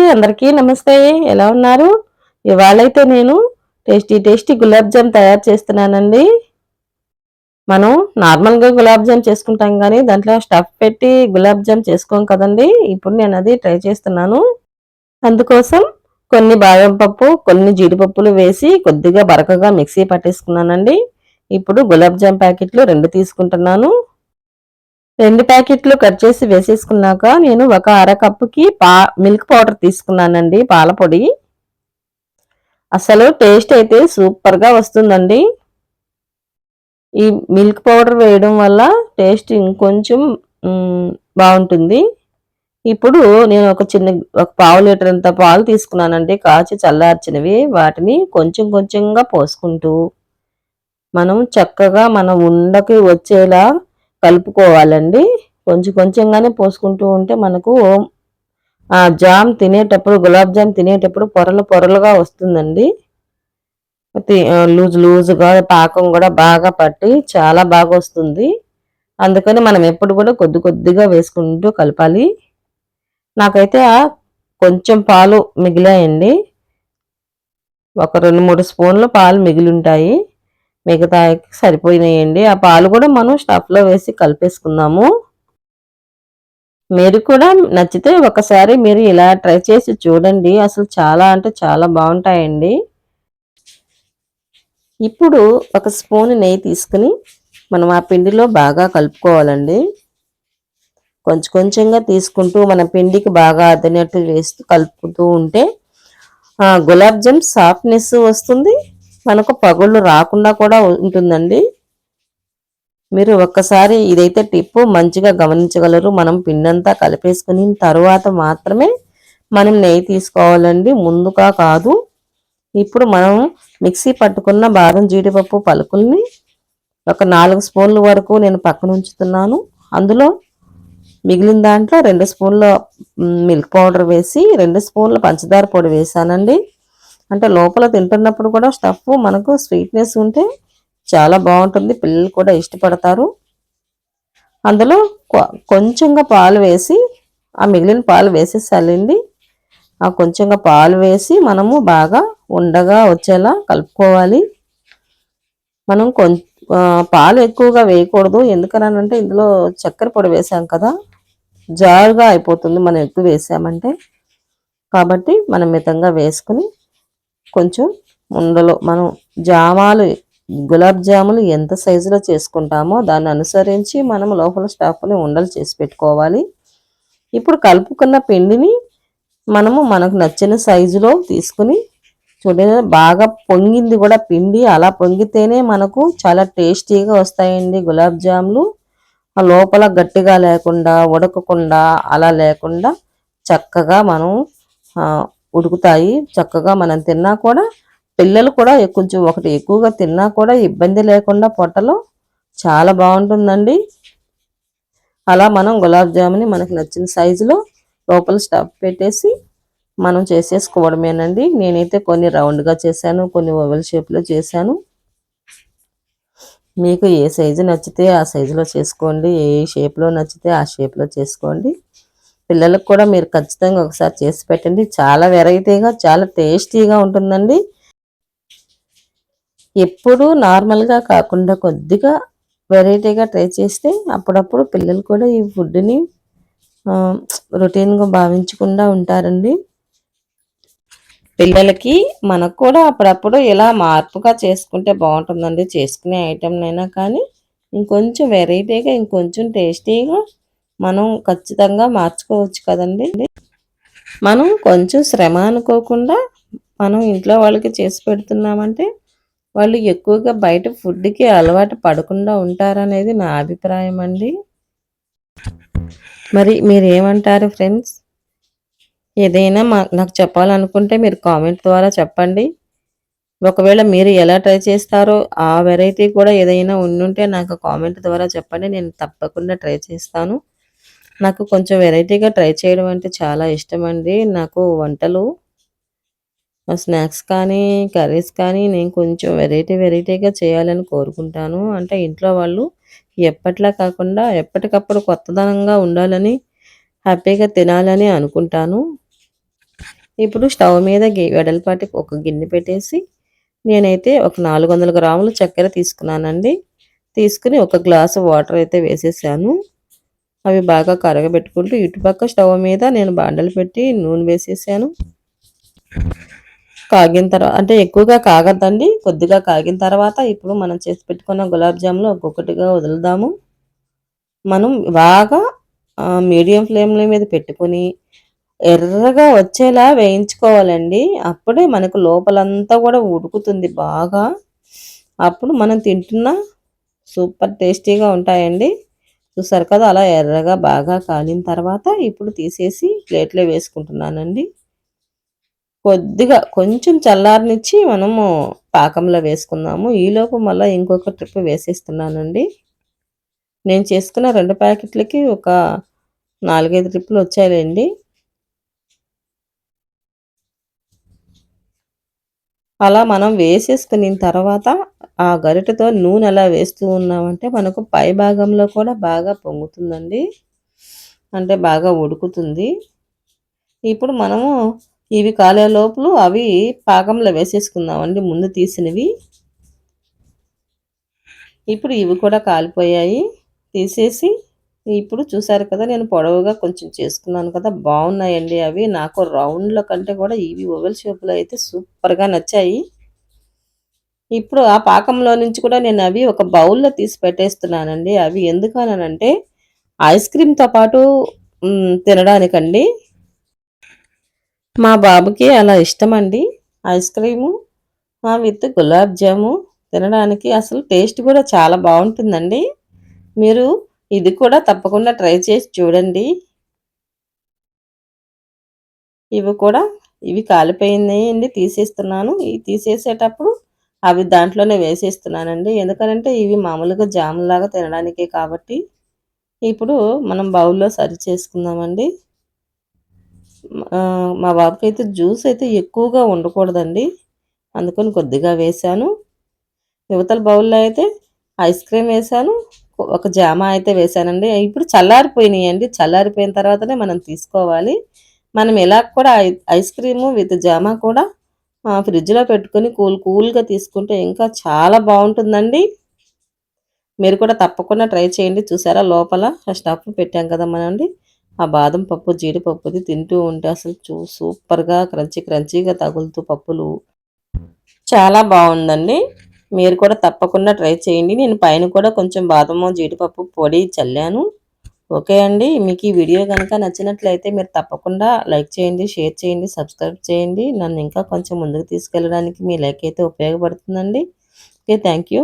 అందరికీ నమస్తే. ఎలా ఉన్నారు? ఇవాళైతే నేను టేస్టీ గులాబ్ జామ్ తయారు చేస్తున్నానండి. మనం నార్మల్‌గా గులాబ్ జామ్ చేసుకుంటాం గానీ, దాంట్లో స్టఫ్ పెట్టి గులాబ్ జామ్ చేసుకోం కదండీ! ఇప్పుడు నేనది ట్రై చేస్తున్నాను. అందుకోసం కొన్ని బాదం పప్పు, కొన్ని జీడిపప్పులు వేసి కొద్దిగా బరకగా మిక్సీ పట్టేసుకున్నానండి. ఇప్పుడు గులాబ్ జామ్ ప్యాకెట్లు 2 తీసుకుంటున్నాను. 2 ప్యాకెట్లు కట్ చేసి వేసేసుకున్నాక నేను ఒక అరకప్పుకి మిల్క్ పౌడర్ తీసుకున్నానండి, పాల పొడి. అసలు టేస్ట్ అయితే సూపర్‌గా వస్తుందండి. ఈ మిల్క్ పౌడర్ వేయడం వల్ల టేస్ట్ ఇంకొంచెం బావుంటుంది. ఇప్పుడు నేను ఒక పావు లీటరంత పాలు తీసుకున్నానండి, కాచి చల్లార్చినవి. వాటిని కొంచెం కొంచెంగా పోసుకుంటూ మనం చక్కగా మన ఉండకి వచ్చేలా కలుపుకోవాలండి. కొంచెం కొంచెంగానే పోసుకుంటూ ఉంటే మనకు జామ్ తినేటప్పుడు, గులాబ్ జామ్ తినేటప్పుడు పొరలు పొరలుగా వస్తుందండి. లూజుగా పాకం కూడా బాగా పట్టి చాలా బాగా వస్తుంది. అందుకని మనం ఎప్పుడు కూడా కొద్ది కొద్దిగా వేసుకుంటూ కలపాలి. నాకైతే కొంచెం పాలు మిగిలాయండి. ఒక 2, 3 స్పూన్ల పాలు మిగిలుంటాయి. మిగతాయి సరిపోయినాయండి. ఆ పాలు కూడా మనం స్టఫ్‌లో వేసి కలిపేసుకుందాము. మీరు కూడా నచ్చితే ఒకసారి మీరు ఇలా ట్రై చేసి చూడండి. అసలు చాలా అంటే చాలా బావుంటాయండి. ఇప్పుడు ఒక స్పూన్ నెయ్యి తీసుకుని మనం ఆ పిండిలో బాగా కలుపుకోవాలండి. కొంచెం కొంచెంగా తీసుకుంటూ మన పిండికి బాగా అద్దినట్టు వేస్తూ కలుపుతూ ఉంటే గులాబ్ జామ్ సాఫ్ట్‌నెస్ వస్తుంది. మనకు పగుళ్ళు రాకుండా కూడా ఉంటుందండి. మీరు ఒక్కసారి ఇదైతే టిప్పు మంచిగా గమనించగలరు. మనం పిండంతా కలిపేసుకుని తరువాత మాత్రమే మనం నెయ్యి తీసుకోవాలండి, ముందుగా కాదు. ఇప్పుడు మనం మిక్సీ పట్టుకున్న బాదం జీడిపప్పు పలుకుల్ని ఒక 4 స్పూన్ల వరకు నేను పక్కన ఉంచుతున్నాను. అందులో మిగిలిన దాంట్లో 2 స్పూన్ల మిల్క్ పౌడర్ వేసి 2 స్పూన్ల పంచదార పొడి వేసానండి. అంటే లోపల తింటున్నప్పుడు కూడా స్టఫ్ మనకు స్వీట్నెస్ ఉంటే చాలా బాగుంటుంది. పిల్లలు కూడా ఇష్టపడతారు. అందులో కొంచెంగా పాలు వేసి, ఆ మిగిలిన పాలు వేసేసాలండి. ఆ కొంచెంగా పాలు వేసి మనము బాగా ఉండగా వచ్చేలా కలుపుకోవాలి. మనం పాలు ఎక్కువగా వేయకూడదు. ఎందుకనంటే ఇందులో చక్కెర పొడి వేసాం కదా, జారుగా అయిపోతుంది మనం ఎక్కువ వేసామంటే. కాబట్టి మనం మితంగా వేసుకుని కొంచెం ఉండలో మనం గులాబ్ జాములు ఎంత సైజులో చేసుకుంటామో దాన్ని అనుసరించి మనం లోపల స్టఫ్ని ఉండలు చేసి పెట్టుకోవాలి. ఇప్పుడు కలుపుకున్న పిండిని మనకు నచ్చిన సైజులో తీసుకుని చూడండి, బాగా పొంగింది కూడా పిండి. అలా పొంగితేనే మనకు చాలా టేస్టీగా వస్తాయండి గులాబ్ జాములు. లోపల గట్టిగా లేకుండా, ఉడకకుండా అలా లేకుండా చక్కగా మనం ఉడుకుతాయి. చక్కగా మనం తిన్నా కూడా, పిల్లలు కూడా కొంచెం ఒకటి ఎక్కువగా తిన్నా కూడా ఇబ్బంది లేకుండా పొట్టలో చాలా బాగుంటుందండి. అలా మనం గులాబ్ జాముని మనకు నచ్చిన సైజులో లోపల స్టఫ్ పెట్టేసి మనం చేసేసుకోవడమేనండి. నేనైతే కొన్ని రౌండ్గా చేశాను, కొన్ని ఓవెల్ షేప్లో చేశాను. మీకు ఏ సైజు నచ్చితే ఆ సైజులో చేసుకోండి, ఏ షేప్లో నచ్చితే ఆ షేప్లో చేసుకోండి. పిల్లలకు కూడా మీరు ఖచ్చితంగా ఒకసారి చేసి పెట్టండి. చాలా వెరైటీగా, చాలా టేస్టీగా ఉంటుందండి. ఎప్పుడూ నార్మల్గా కాకుండా కొద్దిగా వెరైటీగా ట్రై చేస్తే అప్పుడప్పుడు పిల్లలు కూడా ఈ ఫుడ్ని రొటీన్గా భావించకుండా ఉంటారండి. పిల్లలకి మనకు కూడా అప్పుడప్పుడు ఇలా మార్పుగా చేసుకుంటే బాగుంటుందండి. చేసుకునే ఐటెంనైనా కానీ ఇంకొంచెం వెరైటీగా, ఇంకొంచెం టేస్టీగా మనం ఖచ్చితంగా మార్చుకోవచ్చు కదండి. మనం కొంచెం శ్రమ అనుకోకుండా మనం ఇంట్లో వాళ్ళకి చేసి పెడుతున్నామంటే వాళ్ళు ఎక్కువగా బయట ఫుడ్కి అలవాటు పడకుండా ఉంటారనేది నా అభిప్రాయం అండి. మరి మీరేమంటారు ఫ్రెండ్స్? ఏదైనా నాకు చెప్పాలనుకుంటే మీరు కామెంట్ ద్వారా చెప్పండి. ఒకవేళ మీరు ఎలా ట్రై చేస్తారో ఆ వెరైటీ కూడా ఏదైనా ఉండుంటే నాకు కామెంట్ ద్వారా చెప్పండి. నేను తప్పకుండా ట్రై చేస్తాను. నాకు కొంచెం వెరైటీగా ట్రై చేయడం అంటే చాలా ఇష్టమండి. నాకు వంటలు, స్నాక్స్ కానీ, కర్రీస్ కానీ నేను కొంచెం వెరైటీగా చేయాలని కోరుకుంటాను. అంటే ఇంట్లో వాళ్ళు ఎప్పట్లా కాకుండా ఎప్పటికప్పుడు కొత్తదనంగా ఉండాలని, హ్యాపీగా తినాలని అనుకుంటాను. ఇప్పుడు స్టవ్ మీద వెడల్పాటి ఒక గిన్నె పెట్టేసి నేనైతే ఒక 400 గ్రాములు చక్కెర తీసుకున్నానండి. తీసుకొని ఒక గ్లాసు వాటర్ అయితే వేసేసాను. అవి బాగా కరగబెట్టుకుంటూ ఇటుపక్క స్టవ్ మీద నేను బాండలు పెట్టి నూనె వేసేసాను. కాగిన తర్వాత అంటే ఎక్కువగా కాగద్దండి. కొద్దిగా కాగిన తర్వాత ఇప్పుడు మనం చేసి పెట్టుకున్న గులాబ్ జాములు ఒక్కొక్కటిగా వదులుదాము. మనం బాగా మీడియం ఫ్లేమ్‌ల మీద పెట్టుకొని ఎర్రగా వచ్చేలా వేయించుకోవాలండి. అప్పుడే మనకు లోపలంతా కూడా ఉడుకుతుంది బాగా. అప్పుడు మనం తింటున్న సూపర్ టేస్టీగా ఉంటాయండి. చూసారు కదా! అలా ఎర్రగా బాగా కాలిన తర్వాత ఇప్పుడు తీసేసి ప్లేట్‌లో వేసుకుంటున్నానండి. కొద్దిగా కొంచెం చల్లారనిచ్చి మనము పాకంలో వేసుకుందాము. ఈలోపు మళ్ళా ఇంకొక ట్రిప్ వేసేస్తున్నానండి. నేను చేసుకున్న 2 ప్యాకెట్లకి ఒక 4, 5 ట్రిప్పులు వచ్చాయిలెండి. అలా మనం వేసేసుకునిన తర్వాత ఆ గరిటెతో నూనె అలా వేస్తూ ఉన్నామంటే మనకు పై భాగంలో కూడా బాగా పొంగుతుందండి. అంటే బాగా ఉడుకుతుంది. ఇప్పుడు మనము ఇవి కాలే లోపులు అవి పాకంలో వేసేసుకుందామండి ముందు తీసినవి. ఇప్పుడు ఇవి కూడా కాలిపోయాయి. తీసేసి ఇప్పుడు చూసారు కదా! నేను పొడవుగా కొంచెం చేసుకున్నాను కదా! బావున్నాయండి అవి. నాకు రౌండ్‌ల కంటే కూడా ఇవి ఓవెల్ షేప్‌లో అయితే సూపర్‌గా నచ్చాయి. ఇప్పుడు ఆ పాకంలో నుంచి కూడా నేను అవి ఒక బౌల్‌లో తీసి పెట్టేస్తున్నానండి. అవి ఎందుకననంటే ఐస్ క్రీమ్‌తో పాటు తినడానికండి. మా బాబుకి అలా ఇష్టమండి. ఐస్ క్రీము విత్ గులాబ్ జాము తినడానికి అసలు టేస్ట్ కూడా చాలా బావుంటుందండి. మీరు ఇది కూడా తప్పకుండా ట్రై చేసి చూడండి. ఇవి కూడా ఇవి కాలిపోయినాయండి తీసేస్తున్నాను. ఇవి తీసేసేటప్పుడు అవి దాంట్లోనే వేసేస్తున్నానండి. ఎందుకనంటే ఇవి మామూలుగా జామ్‌లాగా తినడానికే కాబట్టి. ఇప్పుడు మనం బౌల్‌లో సర్వ్ చేసుకుందామండి. మా బాబుకైతే జ్యూస్ అయితే ఎక్కువగా ఉండకూడదండి. అందుకని కొద్దిగా వేశాను. యువతల బౌల్‌లో అయితే ఐస్ క్రీమ్ వేశాను. ఒక జామ అయితే వేశానండి. ఇప్పుడు చల్లారిపోయినాయండి. చల్లారిపోయిన తర్వాతనే మనం తీసుకోవాలి. మనం ఇలా కూడా ఐస్ క్రీము విత్ జామ కూడా ఫ్రిడ్జ్‌లో పెట్టుకొని కూల్‌గా తీసుకుంటే ఇంకా చాలా బావుంటుందండి. మీరు కూడా తప్పకుండా ట్రై చేయండి. చూసారా లోపల ఆ స్టఫ్ పెట్టాం కదా మనండి. ఆ బాదం పప్పు, జీడిపప్పుది తింటూ ఉంటే అసలు సూపర్‌గా క్రంచీగా తగులుతూ పప్పులు చాలా బావుందండి. మీరు కూడా తప్పకుండా ట్రై చేయండి. నేను పైన కూడా కొంచెం బాదము, జీడిపప్పు పొడి చల్లాను. ఓకే అండి. మీకు ఈ వీడియో గనుక నచ్చినట్లయితే మీరు తప్పకుండా లైక్ చేయండి, షేర్ చేయండి, సబ్స్క్రైబ్ చేయండి. నన్ను ఇంకా కొంచెం ముందుకు తీసుకెళ్ళడానికి మీ లైక్ అయితే ఉపయోగపడుతుందండి. ఓకే. Thank you.